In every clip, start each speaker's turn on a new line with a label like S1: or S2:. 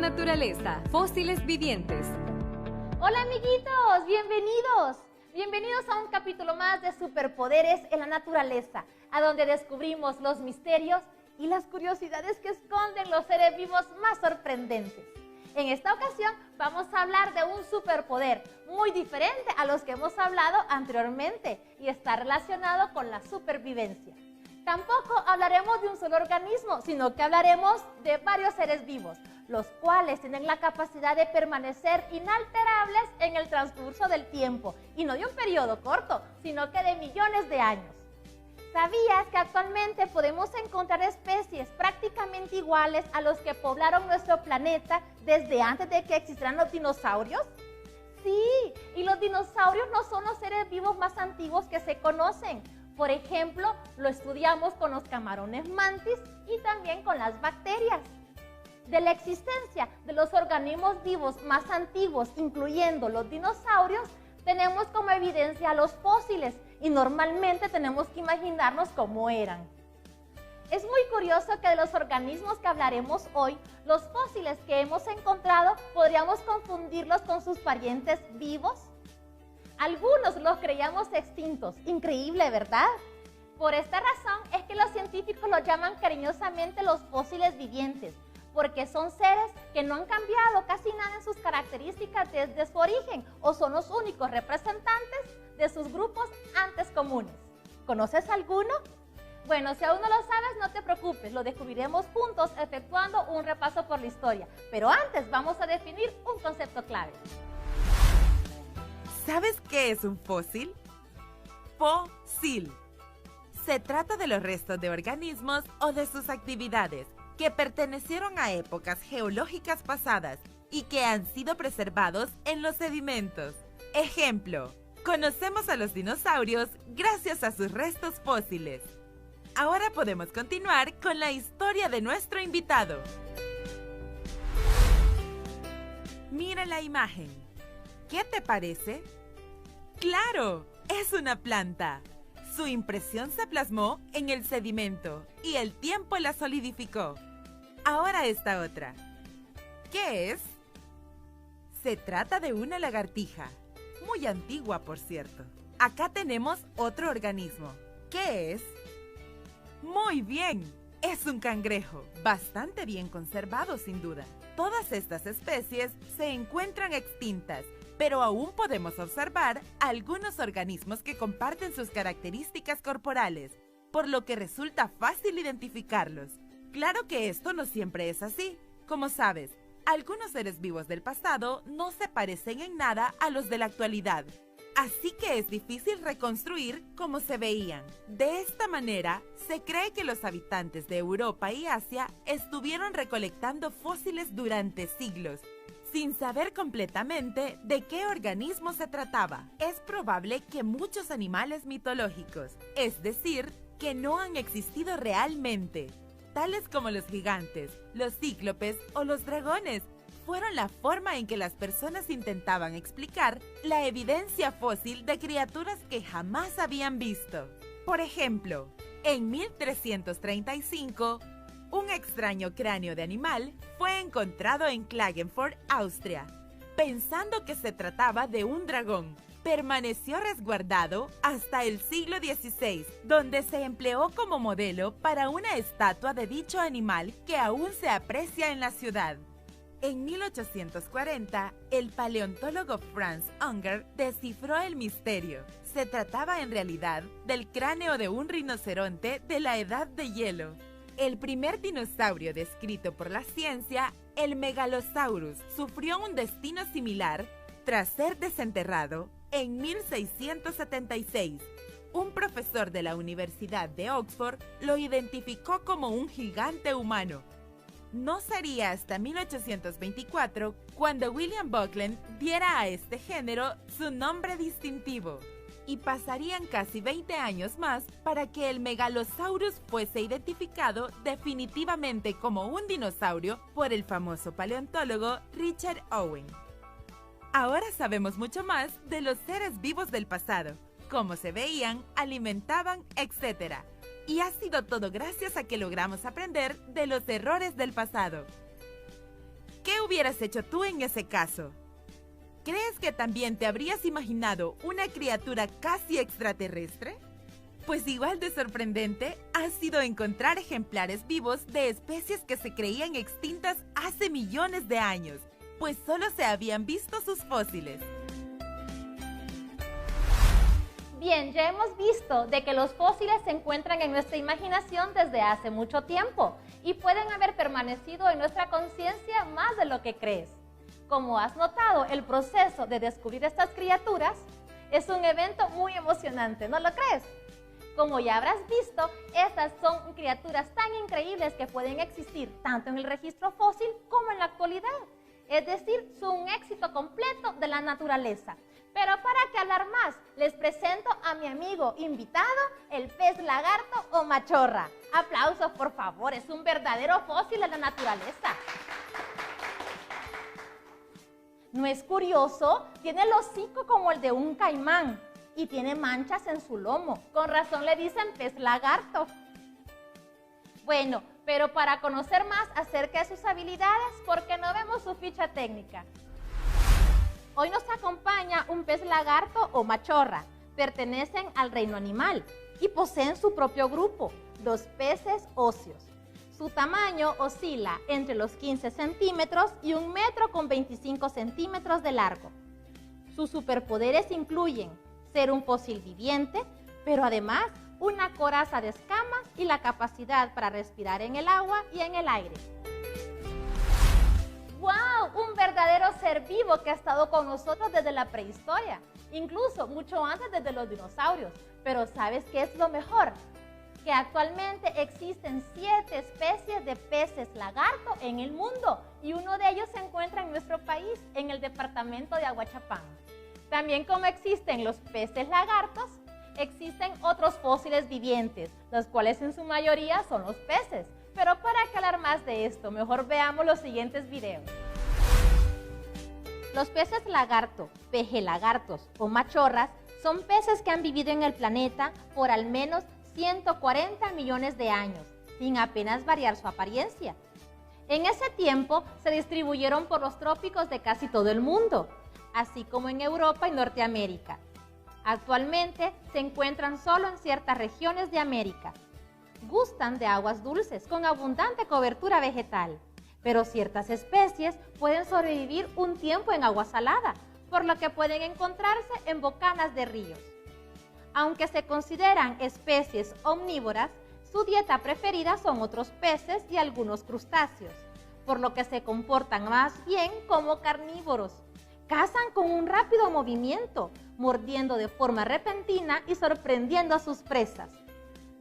S1: naturaleza, fósiles vivientes.
S2: Hola amiguitos, bienvenidos. Bienvenidos a un capítulo más de Superpoderes en la Naturaleza, a donde descubrimos los misterios y las curiosidades que esconden los seres vivos más sorprendentes. En esta ocasión vamos a hablar de un superpoder muy diferente a los que hemos hablado anteriormente y está relacionado con la supervivencia. Tampoco hablaremos de un solo organismo, sino que hablaremos de varios seres vivos, los cuales tienen la capacidad de permanecer inalterables en el transcurso del tiempo, y no de un periodo corto, sino que de millones de años. ¿Sabías que actualmente podemos encontrar especies prácticamente iguales a los que poblaron nuestro planeta desde antes de que existieran los dinosaurios? Sí, y los dinosaurios no son los seres vivos más antiguos que se conocen. Por ejemplo, lo estudiamos con los camarones mantis y también con las bacterias. De la existencia de los organismos vivos más antiguos, incluyendo los dinosaurios, tenemos como evidencia los fósiles y normalmente tenemos que imaginarnos cómo eran. Es muy curioso que de los organismos que hablaremos hoy, los fósiles que hemos encontrado podríamos confundirlos con sus parientes vivos. Algunos los creíamos extintos, increíble, ¿verdad? Por esta razón es que los científicos los llaman cariñosamente los fósiles vivientes, porque son seres que no han cambiado casi nada en sus características desde su origen o son los únicos representantes de sus grupos antes comunes. ¿Conoces alguno? Bueno, si aún no lo sabes, no te preocupes, lo descubriremos juntos efectuando un repaso por la historia. Pero antes vamos a definir un concepto clave.
S3: ¿Sabes qué es un fósil? Fósil. Se trata de los restos de organismos o de sus actividades que pertenecieron a épocas geológicas pasadas y que han sido preservados en los sedimentos. Ejemplo, conocemos a los dinosaurios gracias a sus restos fósiles. Ahora podemos continuar con la historia de nuestro invitado. Mira la imagen. ¿Qué te parece? ¡Claro! Es una planta. Su impresión se plasmó en el sedimento y el tiempo la solidificó. Ahora esta otra. ¿Qué es? Se trata de una lagartija, muy antigua por cierto. Acá tenemos otro organismo. ¿Qué es? Muy bien, es un cangrejo, bastante bien conservado sin duda. Todas estas especies se encuentran extintas, pero aún podemos observar algunos organismos que comparten sus características corporales, por lo que resulta fácil identificarlos. Claro que esto no siempre es así. Como sabes, algunos seres vivos del pasado no se parecen en nada a los de la actualidad, así que es difícil reconstruir cómo se veían. De esta manera, se cree que los habitantes de Europa y Asia estuvieron recolectando fósiles durante siglos, sin saber completamente de qué organismo se trataba. Es probable que muchos animales mitológicos, es decir, que no han existido realmente, tales como los gigantes, los cíclopes o los dragones, fueron la forma en que las personas intentaban explicar la evidencia fósil de criaturas que jamás habían visto. Por ejemplo, en 1335, un extraño cráneo de animal fue encontrado en Klagenfurt, Austria. Pensando que se trataba de un dragón, permaneció resguardado hasta el siglo XVI, donde se empleó como modelo para una estatua de dicho animal que aún se aprecia en la ciudad. En 1840, el paleontólogo Franz Unger descifró el misterio. Se trataba en realidad del cráneo de un rinoceronte de la edad de hielo. El primer dinosaurio descrito por la ciencia, el Megalosaurus, sufrió un destino similar tras ser desenterrado en 1676. Un profesor de la Universidad de Oxford lo identificó como un gigante humano. No sería hasta 1824 cuando William Buckland diera a este género su nombre distintivo. Y pasarían casi 20 años más para que el Megalosaurus fuese identificado definitivamente como un dinosaurio por el famoso paleontólogo Richard Owen. Ahora sabemos mucho más de los seres vivos del pasado, cómo se veían, alimentaban, etc. Y ha sido todo gracias a que logramos aprender de los errores del pasado. ¿Qué hubieras hecho tú en ese caso? ¿Crees que también te habrías imaginado una criatura casi extraterrestre? Pues igual de sorprendente ha sido encontrar ejemplares vivos de especies que se creían extintas hace millones de años, pues solo se habían visto sus fósiles.
S2: Bien, ya hemos visto de que los fósiles se encuentran en nuestra imaginación desde hace mucho tiempo y pueden haber permanecido en nuestra conciencia más de lo que crees. Como has notado, el proceso de descubrir estas criaturas es un evento muy emocionante, ¿no lo crees? Como ya habrás visto, estas son criaturas tan increíbles que pueden existir tanto en el registro fósil como en la actualidad. Es decir, son un éxito completo de la naturaleza. Pero para que hablar más, les presento a mi amigo invitado, el pez lagarto o machorra. Aplausos, por favor, es un verdadero fósil de la naturaleza. ¿No es curioso? Tiene el hocico como el de un caimán y tiene manchas en su lomo. Con razón le dicen pez lagarto. Bueno, pero para conocer más acerca de sus habilidades, ¿por qué no vemos su ficha técnica? Hoy nos acompaña un pez lagarto o machorra. Pertenecen al reino animal y poseen su propio grupo, los peces óseos. Su tamaño oscila entre los 15 centímetros y 1,25 m de largo. Sus superpoderes incluyen ser un fósil viviente, pero además una coraza de escamas y la capacidad para respirar en el agua y en el aire. ¡Wow! Un verdadero ser vivo que ha estado con nosotros desde la prehistoria, incluso mucho antes desde los dinosaurios. Pero ¿sabes qué es lo mejor? Que actualmente existen 7 especies de peces lagarto en el mundo y uno de ellos se encuentra en nuestro país, en el departamento de Aguachapán. También como existen los peces lagartos, existen otros fósiles vivientes, los cuales en su mayoría son los peces. Pero para hablar más de esto, mejor veamos los siguientes videos. Los peces lagarto, pejelagartos o machorras son peces que han vivido en el planeta por al menos 140 millones de años, sin apenas variar su apariencia. En ese tiempo se distribuyeron por los trópicos de casi todo el mundo, así como en Europa y Norteamérica. Actualmente se encuentran solo en ciertas regiones de América. Gustan de aguas dulces con abundante cobertura vegetal, pero ciertas especies pueden sobrevivir un tiempo en agua salada, por lo que pueden encontrarse en bocanas de ríos. Aunque se consideran especies omnívoras, su dieta preferida son otros peces y algunos crustáceos, por lo que se comportan más bien como carnívoros. Cazan con un rápido movimiento, mordiendo de forma repentina y sorprendiendo a sus presas.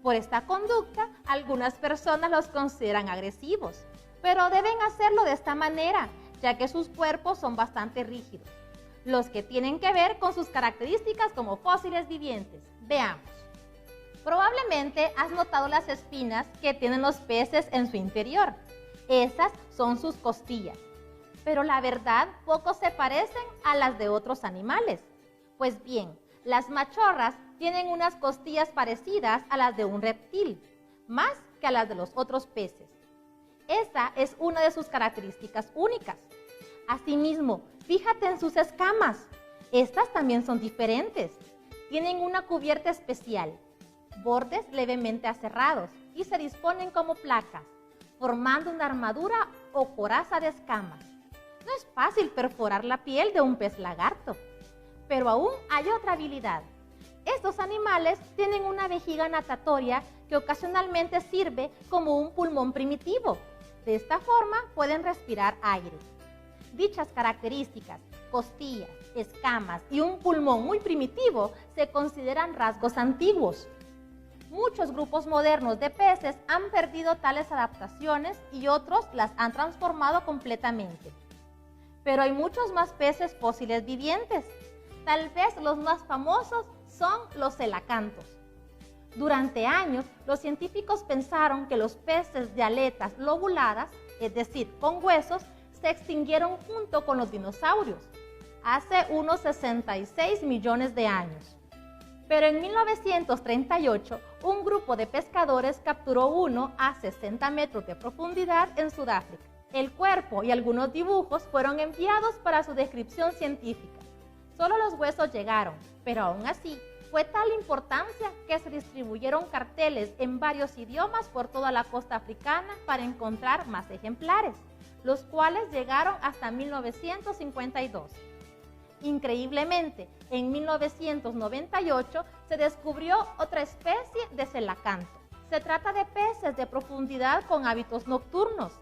S2: Por esta conducta, algunas personas los consideran agresivos, pero deben hacerlo de esta manera, ya que sus cuerpos son bastante rígidos, los que tienen que ver con sus características como fósiles vivientes. Veamos. Probablemente has notado las espinas que tienen los peces en su interior. Esas son sus costillas, pero la verdad poco se parecen a las de otros animales. Pues bien, las machorras tienen unas costillas parecidas a las de un reptil, más que a las de los otros peces. Esa es una de sus características únicas. Asimismo, fíjate en sus escamas. Estas también son diferentes. Tienen una cubierta especial, bordes levemente aserrados y se disponen como placas, formando una armadura o coraza de escamas. No es fácil perforar la piel de un pez lagarto, pero aún hay otra habilidad. Estos animales tienen una vejiga natatoria que ocasionalmente sirve como un pulmón primitivo. De esta forma pueden respirar aire. Dichas características, costillas, escamas y un pulmón muy primitivo, se consideran rasgos antiguos. Muchos grupos modernos de peces han perdido tales adaptaciones y otros las han transformado completamente. Pero hay muchos más peces fósiles vivientes. Tal vez los más famosos son los celacantos. Durante años, los científicos pensaron que los peces de aletas lobuladas, es decir, con huesos, se extinguieron junto con los dinosaurios, hace unos 66 millones de años. Pero en 1938, un grupo de pescadores capturó uno a 60 metros de profundidad en Sudáfrica. El cuerpo y algunos dibujos fueron enviados para su descripción científica. Solo los huesos llegaron, pero aún así fue tal importancia que se distribuyeron carteles en varios idiomas por toda la costa africana para encontrar más ejemplares, los cuales llegaron hasta 1952. Increíblemente, en 1998 se descubrió otra especie de celacanto. Se trata de peces de profundidad con hábitos nocturnos,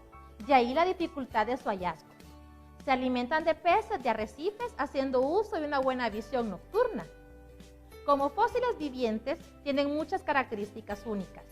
S2: de ahí la dificultad de su hallazgo. Se alimentan de peces de arrecifes haciendo uso de una buena visión nocturna. Como fósiles vivientes, tienen muchas características únicas.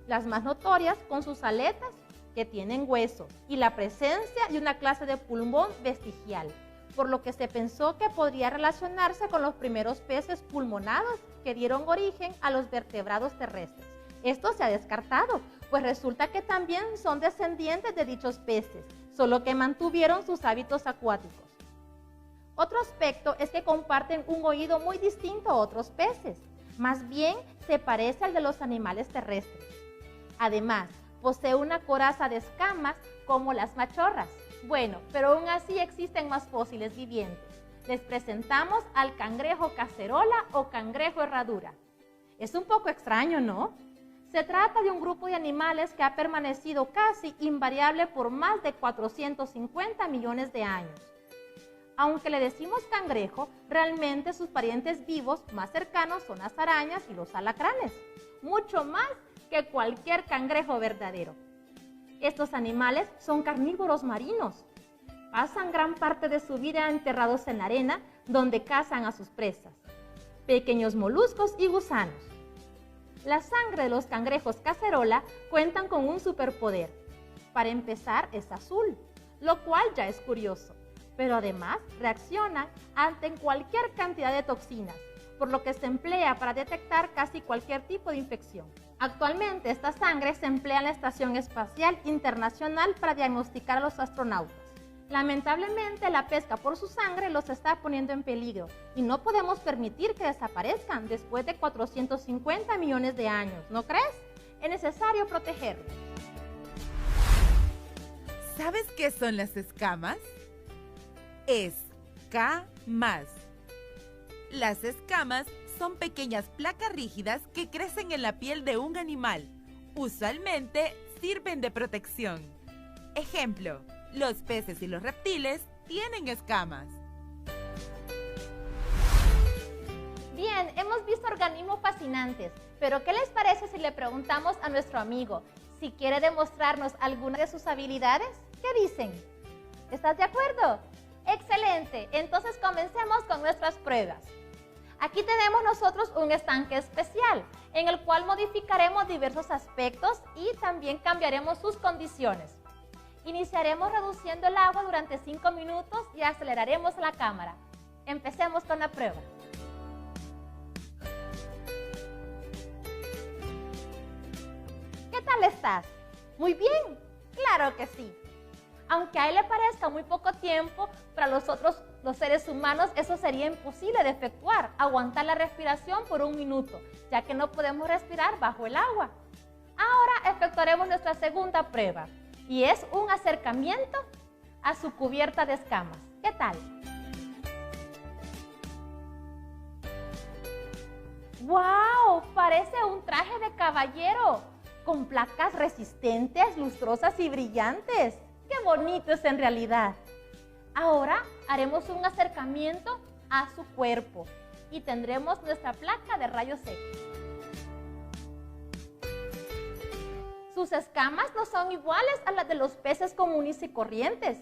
S2: Las más notorias con sus aletas, que tienen huesos, y la presencia de una clase de pulmón vestigial, por lo que se pensó que podría relacionarse con los primeros peces pulmonados que dieron origen a los vertebrados terrestres. Esto se ha descartado, pues resulta que también son descendientes de dichos peces, solo que mantuvieron sus hábitos acuáticos. Otro aspecto es que comparten un oído muy distinto a otros peces, más bien se parece al de los animales terrestres. Además, posee una coraza de escamas como las machorras. Bueno, pero aún así existen más fósiles vivientes. Les presentamos al cangrejo cacerola o cangrejo herradura. Es un poco extraño, ¿no? Se trata de un grupo de animales que ha permanecido casi invariable por más de 450 millones de años. Aunque le decimos cangrejo, realmente sus parientes vivos más cercanos son las arañas y los alacranes, mucho más que cualquier cangrejo verdadero. Estos animales son carnívoros marinos. Pasan gran parte de su vida enterrados en la arena, donde cazan a sus presas, pequeños moluscos y gusanos. La sangre de los cangrejos cacerola cuentan con un superpoder. Para empezar, es azul, lo cual ya es curioso, pero además reaccionan ante cualquier cantidad de toxinas, por lo que se emplea para detectar casi cualquier tipo de infección. Actualmente, esta sangre se emplea en la Estación Espacial Internacional para diagnosticar a los astronautas. Lamentablemente, la pesca por su sangre los está poniendo en peligro y no podemos permitir que desaparezcan después de 450 millones de años, ¿no crees? Es necesario protegerlos.
S3: ¿Sabes qué son las escamas? Escamas. Las escamas son pequeñas placas rígidas que crecen en la piel de un animal. Usualmente sirven de protección. Ejemplo, los peces y los reptiles tienen escamas.
S2: Bien, hemos visto organismos fascinantes, pero ¿qué les parece si le preguntamos a nuestro amigo si quiere demostrarnos alguna de sus habilidades? ¿Qué dicen? ¿Estás de acuerdo? ¡Excelente! Entonces comencemos con nuestras pruebas. Aquí tenemos nosotros un estanque especial, en el cual modificaremos diversos aspectos y también cambiaremos sus condiciones. Iniciaremos reduciendo el agua durante 5 minutos y aceleraremos la cámara. Empecemos con la prueba. ¿Qué tal estás? ¿Muy bien? ¡Claro que sí! Aunque a él le parezca muy poco tiempo, para los seres humanos eso sería imposible de efectuar, aguantar la respiración por 1 minuto, ya que no podemos respirar bajo el agua. Ahora efectuaremos nuestra segunda prueba, y es un acercamiento a su cubierta de escamas. ¿Qué tal? ¡Wow! Parece un traje de caballero, con placas resistentes, lustrosas y brillantes. ¡Qué bonito es en realidad! Ahora haremos un acercamiento a su cuerpo y tendremos nuestra placa de rayos X. Sus escamas no son iguales a las de los peces comunes y corrientes,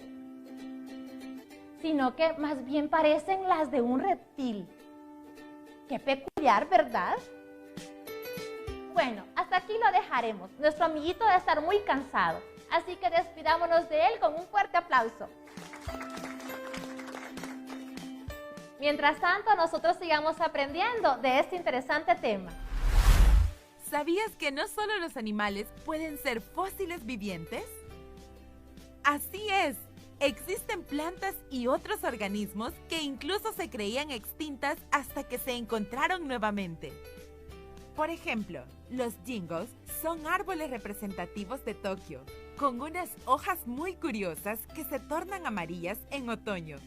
S2: sino que más bien parecen las de un reptil. ¡Qué peculiar!, ¿verdad? Bueno, hasta aquí lo dejaremos. Nuestro amiguito debe estar muy cansado, así que despidámonos de él con un fuerte aplauso. Mientras tanto, nosotros sigamos aprendiendo de este interesante tema.
S3: ¿Sabías que no solo los animales pueden ser fósiles vivientes? Así es, existen plantas y otros organismos que incluso se creían extintas hasta que se encontraron nuevamente. Por ejemplo, los jingos son árboles representativos de Tokio, con unas hojas muy curiosas que se tornan amarillas en otoño.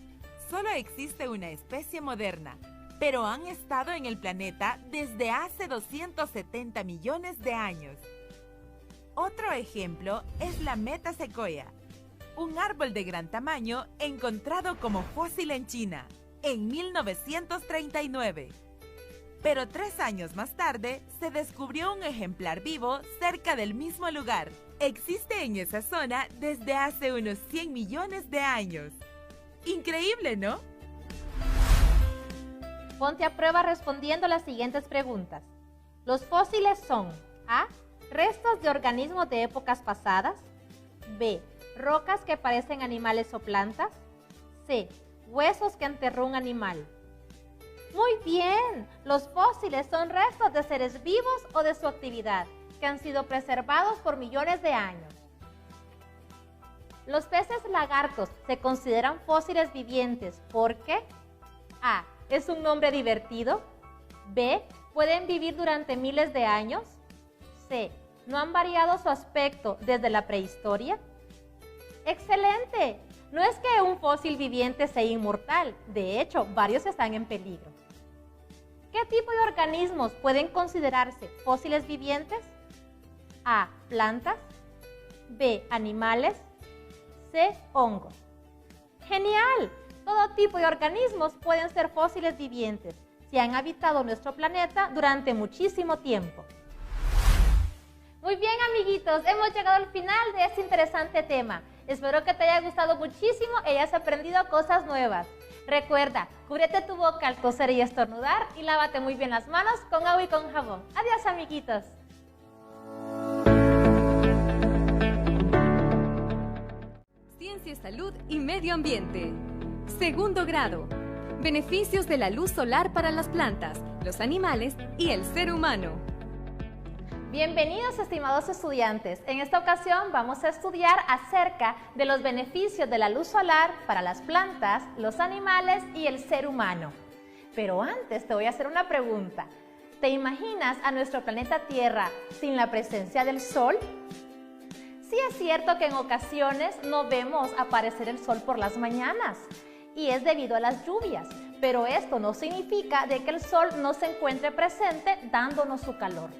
S3: Solo existe una especie moderna, pero han estado en el planeta desde hace 270 millones de años. Otro ejemplo es la Metasequoia, un árbol de gran tamaño encontrado como fósil en China en 1939. Pero 3 años más tarde se descubrió un ejemplar vivo cerca del mismo lugar. Existe en esa zona desde hace unos 100 millones de años. Increíble, ¿no?
S2: Ponte a prueba respondiendo las siguientes preguntas. Los fósiles son A. Restos de organismos de épocas pasadas. B. Rocas que parecen animales o plantas. C. Huesos que enterró un animal. Muy bien, los fósiles son restos de seres vivos o de su actividad que han sido preservados por millones de años. Los peces lagartos se consideran fósiles vivientes porque A. Es un nombre divertido. B. Pueden vivir durante miles de años. C. ¿No han variado su aspecto desde la prehistoria? ¡Excelente! No es que un fósil viviente sea inmortal, de hecho, varios están en peligro. ¿Qué tipo de organismos pueden considerarse fósiles vivientes? A. Plantas. B. Animales. C. Hongos. ¡Genial! Todo tipo de organismos pueden ser fósiles vivientes si han habitado nuestro planeta durante muchísimo tiempo. Muy bien, amiguitos, hemos llegado al final de este interesante tema. Espero que te haya gustado muchísimo y hayas aprendido cosas nuevas. Recuerda, cúbrete tu boca al toser y estornudar y lávate muy bien las manos con agua y con jabón. Adiós, amiguitos.
S1: Ciencia, salud y medio ambiente. Segundo grado. Beneficios de la luz solar para las plantas, los animales y el ser humano.
S2: Bienvenidos, estimados estudiantes. En esta ocasión vamos a estudiar acerca de los beneficios de la luz solar para las plantas, los animales y el ser humano. Pero antes te voy a hacer una pregunta. ¿Te imaginas a nuestro planeta Tierra sin la presencia del sol? Sí es cierto que en ocasiones no vemos aparecer el sol por las mañanas y es debido a las lluvias, pero esto no significa de que el sol no se encuentre presente dándonos su calor.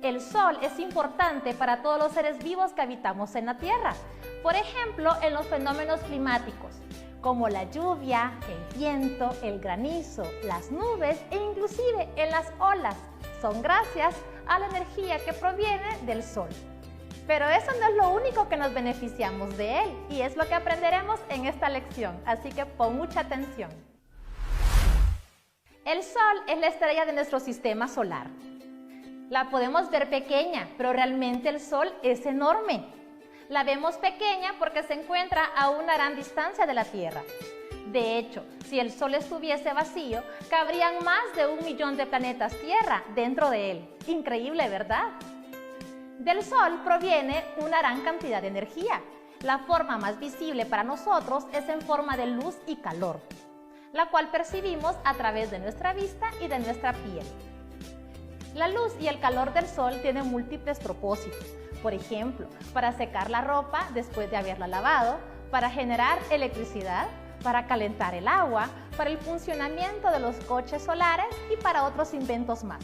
S2: El sol es importante para todos los seres vivos que habitamos en la Tierra, por ejemplo, en los fenómenos climáticos, como la lluvia, el viento, el granizo, las nubes e inclusive en las olas. Son gracias a la energía que proviene del sol. Pero eso no es lo único que nos beneficiamos de él y es lo que aprenderemos en esta lección, así que pon mucha atención. El sol es la estrella de nuestro sistema solar. La podemos ver pequeña, pero realmente el sol es enorme. La vemos pequeña porque se encuentra a una gran distancia de la Tierra. De hecho, si el sol estuviese vacío, cabrían más de 1 millón de planetas Tierra dentro de él. Increíble, ¿verdad? Del sol proviene una gran cantidad de energía. La forma más visible para nosotros es en forma de luz y calor, la cual percibimos a través de nuestra vista y de nuestra piel. La luz y el calor del sol tienen múltiples propósitos. Por ejemplo, para secar la ropa después de haberla lavado, para generar electricidad, para calentar el agua, para el funcionamiento de los coches solares y para otros inventos más.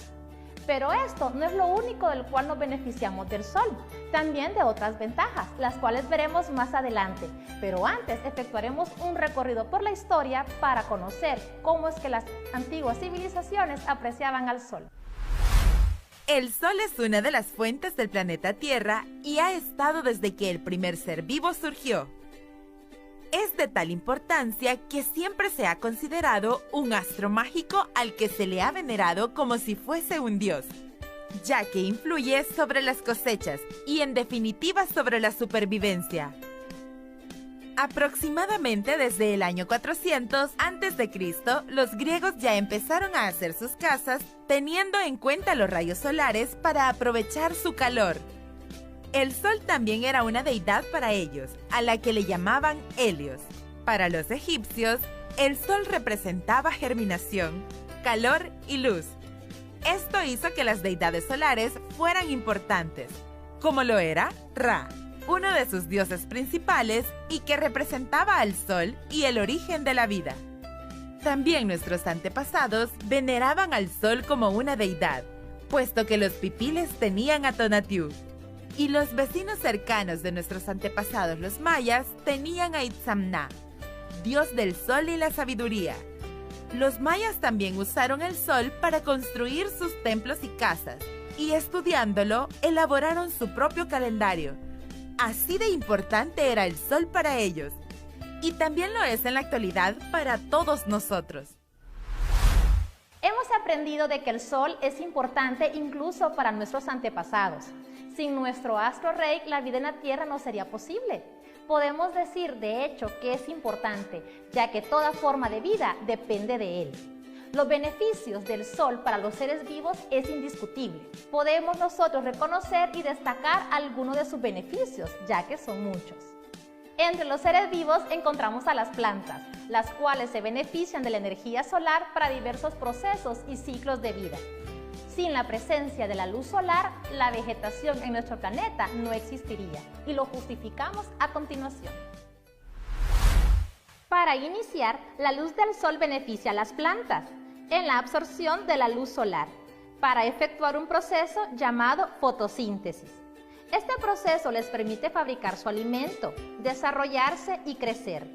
S2: Pero esto no es lo único del cual nos beneficiamos del sol, también de otras ventajas, las cuales veremos más adelante. Pero antes efectuaremos un recorrido por la historia para conocer cómo es que las antiguas civilizaciones apreciaban al sol.
S3: El sol es una de las fuentes del planeta Tierra y ha estado desde que el primer ser vivo surgió. Es de tal importancia que siempre se ha considerado un astro mágico al que se le ha venerado como si fuese un dios, ya que influye sobre las cosechas y en definitiva sobre la supervivencia. Aproximadamente desde el año 400 a.C., los griegos ya empezaron a hacer sus casas teniendo en cuenta los rayos solares para aprovechar su calor. El sol también era una deidad para ellos, a la que le llamaban Helios. Para los egipcios, el sol representaba germinación, calor y luz. Esto hizo que las deidades solares fueran importantes, como lo era Ra, uno de sus dioses principales y que representaba al sol y el origen de la vida. También nuestros antepasados veneraban al sol como una deidad, puesto que los pipiles tenían a Tonatiuh. Y los vecinos cercanos de nuestros antepasados los mayas tenían a Itzamna, dios del sol y la sabiduría. Los mayas también usaron el sol para construir sus templos y casas, y estudiándolo, elaboraron su propio calendario. Así de importante era el sol para ellos, y también lo es en la actualidad para todos nosotros.
S2: Hemos aprendido de que el sol es importante incluso para nuestros antepasados. Sin nuestro astro rey, la vida en la Tierra no sería posible. Podemos decir, de hecho, que es importante, ya que toda forma de vida depende de él. Los beneficios del sol para los seres vivos es indiscutible. Podemos nosotros reconocer y destacar algunos de sus beneficios, ya que son muchos. Entre los seres vivos encontramos a las plantas, las cuales se benefician de la energía solar para diversos procesos y ciclos de vida. Sin la presencia de la luz solar, la vegetación en nuestro planeta no existiría, y lo justificamos a continuación. Para iniciar, la luz del sol beneficia a las plantas en la absorción de la luz solar para efectuar un proceso llamado fotosíntesis. Este proceso les permite fabricar su alimento, desarrollarse y crecer.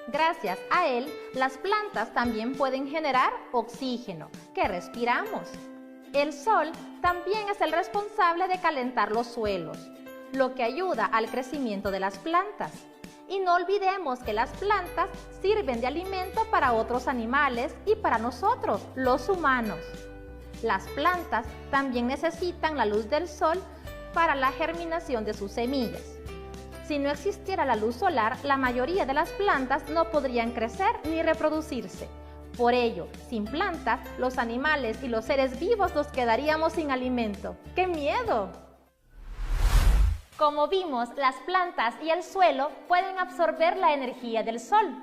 S2: Gracias a él, las plantas también pueden generar oxígeno, que respiramos. El sol también es el responsable de calentar los suelos, lo que ayuda al crecimiento de las plantas. Y no olvidemos que las plantas sirven de alimento para otros animales y para nosotros, los humanos. Las plantas también necesitan la luz del sol para la germinación de sus semillas. Si no existiera la luz solar, la mayoría de las plantas no podrían crecer ni reproducirse. Por ello, sin plantas, los animales y los seres vivos nos quedaríamos sin alimento. ¡Qué miedo! Como vimos, las plantas y el suelo pueden absorber la energía del sol.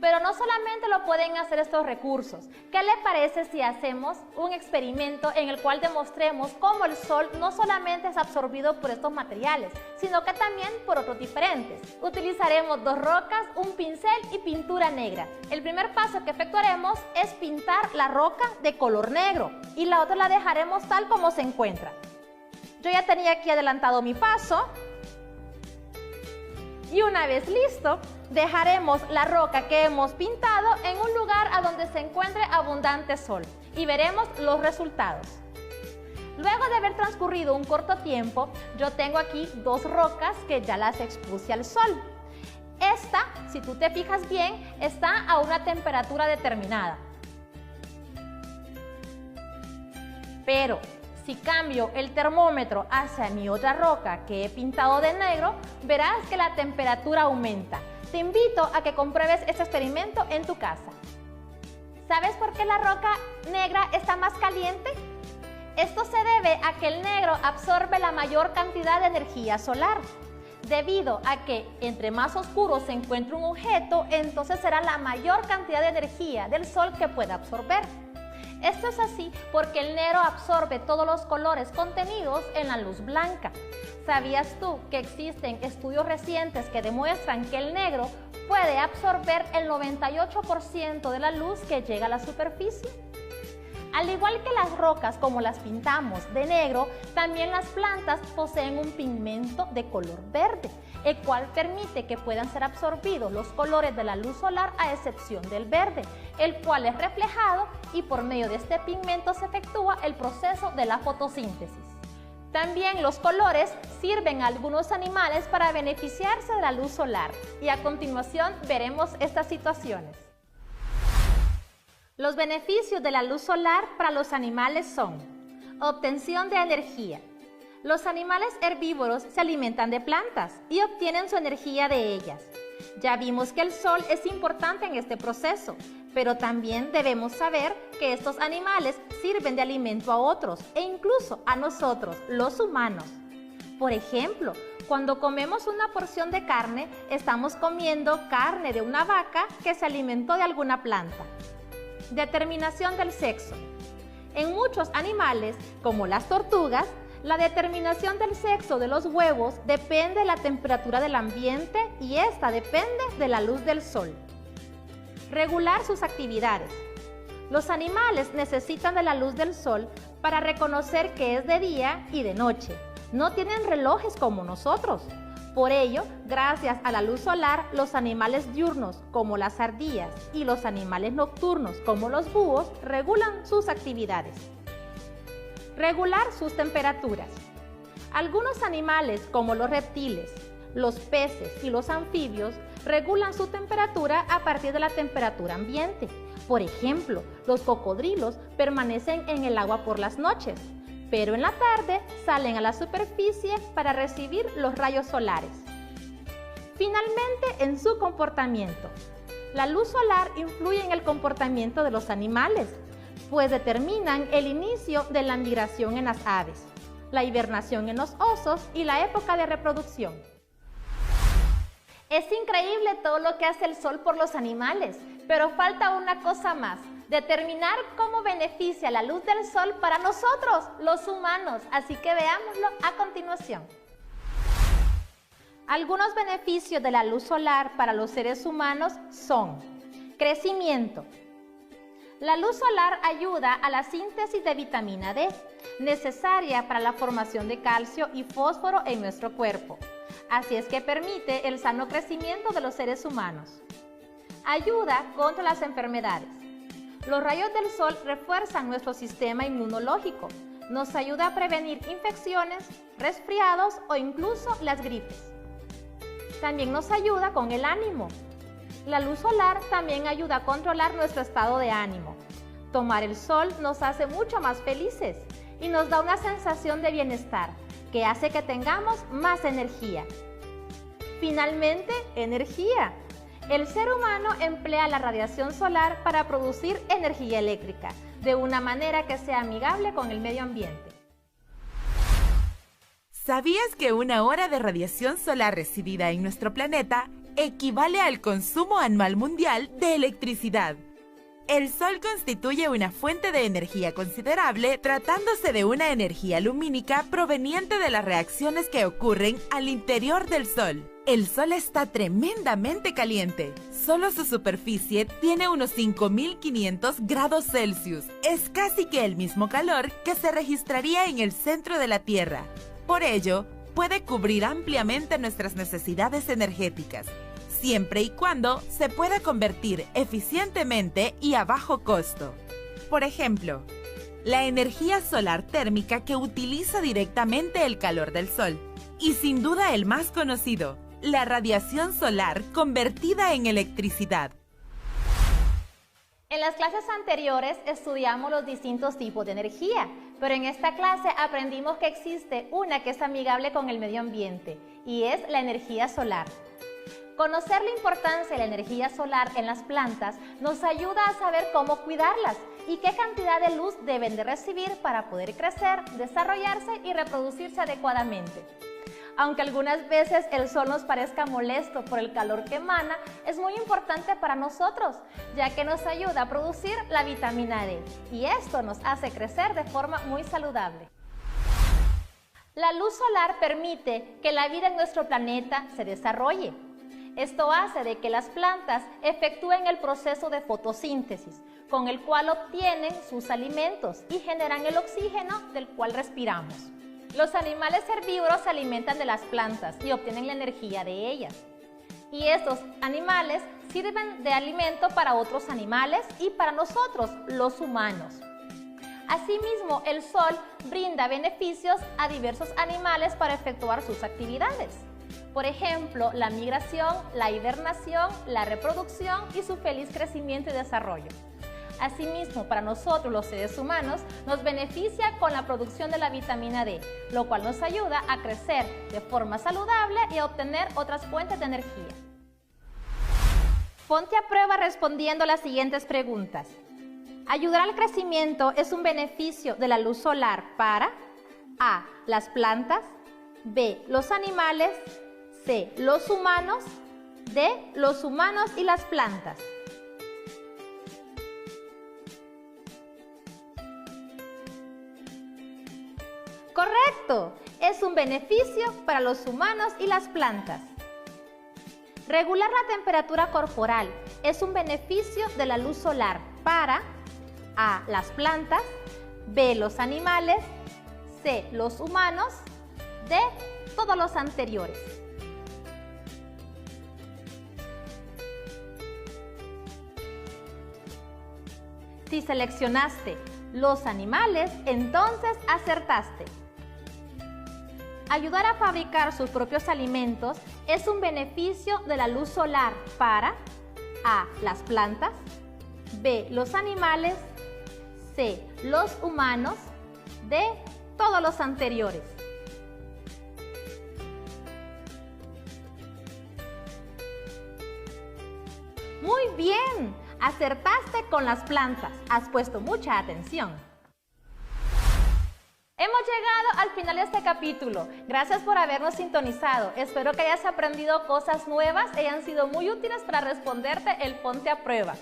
S2: Pero no solamente lo pueden hacer estos recursos. ¿Qué le parece si hacemos un experimento en el cual demostremos cómo el sol no solamente es absorbido por estos materiales, sino que también por otros diferentes? Utilizaremos 2 rocas, un pincel y pintura negra. El primer paso que efectuaremos es pintar la roca de color negro y la otra la dejaremos tal como se encuentra. Yo ya tenía aquí adelantado mi paso. Y una vez listo, dejaremos la roca que hemos pintado en un lugar a donde se encuentre abundante sol y veremos los resultados. Luego de haber transcurrido un corto tiempo, yo tengo aquí 2 rocas que ya las expuse al sol. Esta, si tú te fijas bien, está a una temperatura determinada. Pero si cambio el termómetro hacia mi otra roca que he pintado de negro, verás que la temperatura aumenta. Te invito a que compruebes este experimento en tu casa. ¿Sabes por qué la roca negra está más caliente? Esto se debe a que el negro absorbe la mayor cantidad de energía solar. Debido a que entre más oscuro se encuentra un objeto, entonces será la mayor cantidad de energía del sol que pueda absorber. Esto es así porque el negro absorbe todos los colores contenidos en la luz blanca. ¿Sabías tú que existen estudios recientes que demuestran que el negro puede absorber el 98% de la luz que llega a la superficie? Al igual que las rocas como las pintamos de negro, también las plantas poseen un pigmento de color verde, el cual permite que puedan ser absorbidos los colores de la luz solar a excepción del verde, el cual es reflejado y por medio de este pigmento se efectúa el proceso de la fotosíntesis. También los colores sirven a algunos animales para beneficiarse de la luz solar y a continuación veremos estas situaciones. Los beneficios de la luz solar para los animales son: obtención de energía. Los animales herbívoros se alimentan de plantas y obtienen su energía de ellas. Ya vimos que el sol es importante en este proceso, pero también debemos saber que estos animales sirven de alimento a otros e incluso a nosotros, los humanos. Por ejemplo, cuando comemos una porción de carne, estamos comiendo carne de una vaca que se alimentó de alguna planta. Determinación del sexo. En muchos animales, como las tortugas, La determinación del sexo de los huevos depende de la temperatura del ambiente y esta depende de la luz del sol. Regular sus actividades. Los animales necesitan de la luz del sol para reconocer que es de día y de noche. No tienen relojes como nosotros. Por ello, gracias a la luz solar, los animales diurnos, como las ardillas, y los animales nocturnos, como los búhos, regulan sus actividades. Regular sus temperaturas. Algunos animales, como los reptiles, los peces y los anfibios, regulan su temperatura a partir de la temperatura ambiente. Por ejemplo, los cocodrilos permanecen en el agua por las noches, pero en la tarde salen a la superficie para recibir los rayos solares. Finalmente, en su comportamiento. La luz solar influye en el comportamiento de los animales, pues determinan el inicio de la migración en las aves, la hibernación en los osos y la época de reproducción. Es increíble todo lo que hace el sol por los animales, pero falta una cosa más: determinar cómo beneficia la luz del sol para nosotros, los humanos. Así que veámoslo a continuación. Algunos beneficios de la luz solar para los seres humanos son: crecimiento. La luz solar ayuda a la síntesis de vitamina D, necesaria para la formación de calcio y fósforo en nuestro cuerpo. Así es que permite el sano crecimiento de los seres humanos. Ayuda contra las enfermedades. Los rayos del sol refuerzan nuestro sistema inmunológico. Nos ayuda a prevenir infecciones, resfriados o incluso las gripes. También nos ayuda con el ánimo. La luz solar también ayuda a controlar nuestro estado de ánimo. Tomar el sol nos hace mucho más felices y nos da una sensación de bienestar que hace que tengamos más energía. Finalmente, energía. El ser humano emplea la radiación solar para producir energía eléctrica de una manera que sea amigable con el medio ambiente.
S3: ¿Sabías que una hora de radiación solar recibida en nuestro planeta equivale al consumo anual mundial de electricidad? El Sol constituye una fuente de energía considerable, tratándose de una energía lumínica proveniente de las reacciones que ocurren al interior del Sol. El Sol está tremendamente caliente. Solo su superficie tiene unos 5.500 grados Celsius. Es casi que el mismo calor que se registraría en el centro de la Tierra. Por ello, puede cubrir ampliamente nuestras necesidades energéticas, siempre y cuando se pueda convertir eficientemente y a bajo costo. Por ejemplo, la energía solar térmica que utiliza directamente el calor del sol, y sin duda el más conocido, la radiación solar convertida en electricidad.
S2: En las clases anteriores estudiamos los distintos tipos de energía, pero en esta clase aprendimos que existe una que es amigable con el medio ambiente, y es la energía solar. Conocer la importancia de la energía solar en las plantas nos ayuda a saber cómo cuidarlas y qué cantidad de luz deben de recibir para poder crecer, desarrollarse y reproducirse adecuadamente. Aunque algunas veces el sol nos parezca molesto por el calor que emana, es muy importante para nosotros, ya que nos ayuda a producir la vitamina D y esto nos hace crecer de forma muy saludable. La luz solar permite que la vida en nuestro planeta se desarrolle. Esto hace de que las plantas efectúen el proceso de fotosíntesis, con el cual obtienen sus alimentos y generan el oxígeno del cual respiramos. Los animales herbívoros se alimentan de las plantas y obtienen la energía de ellas. Y estos animales sirven de alimento para otros animales y para nosotros, los humanos. Asimismo, el sol brinda beneficios a diversos animales para efectuar sus actividades. Por ejemplo, la migración, la hibernación, la reproducción y su feliz crecimiento y desarrollo. Asimismo, para nosotros los seres humanos, nos beneficia con la producción de la vitamina D, lo cual nos ayuda a crecer de forma saludable y a obtener otras fuentes de energía. Ponte a prueba respondiendo las siguientes preguntas. Ayudar al crecimiento es un beneficio de la luz solar para A. Las plantas, B. Los animales, C. Los humanos, D. Los humanos y las plantas. Correcto, es un beneficio para los humanos y las plantas. Regular la temperatura corporal es un beneficio de la luz solar para A, las plantas, B, los animales, C, los humanos, D, todos los anteriores. Si seleccionaste los animales, entonces acertaste. Ayudar a fabricar sus propios alimentos es un beneficio de la luz solar para A, las plantas, B, los animales, C, los humanos, D, todos los anteriores. Muy bien, acertaste con las plantas, has puesto mucha atención. Hemos llegado al final de este capítulo. Gracias por habernos sintonizado. Espero que hayas aprendido cosas nuevas y hayan sido muy útiles para responderte el Ponte a Prueba.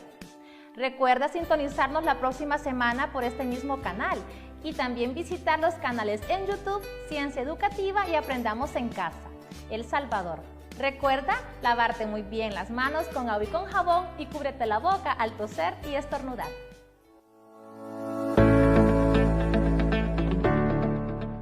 S2: Recuerda sintonizarnos la próxima semana por este mismo canal y también visitar los canales en YouTube Ciencia Educativa y Aprendamos en Casa, El Salvador. Recuerda lavarte muy bien las manos con agua y con jabón y cúbrete la boca al toser y estornudar.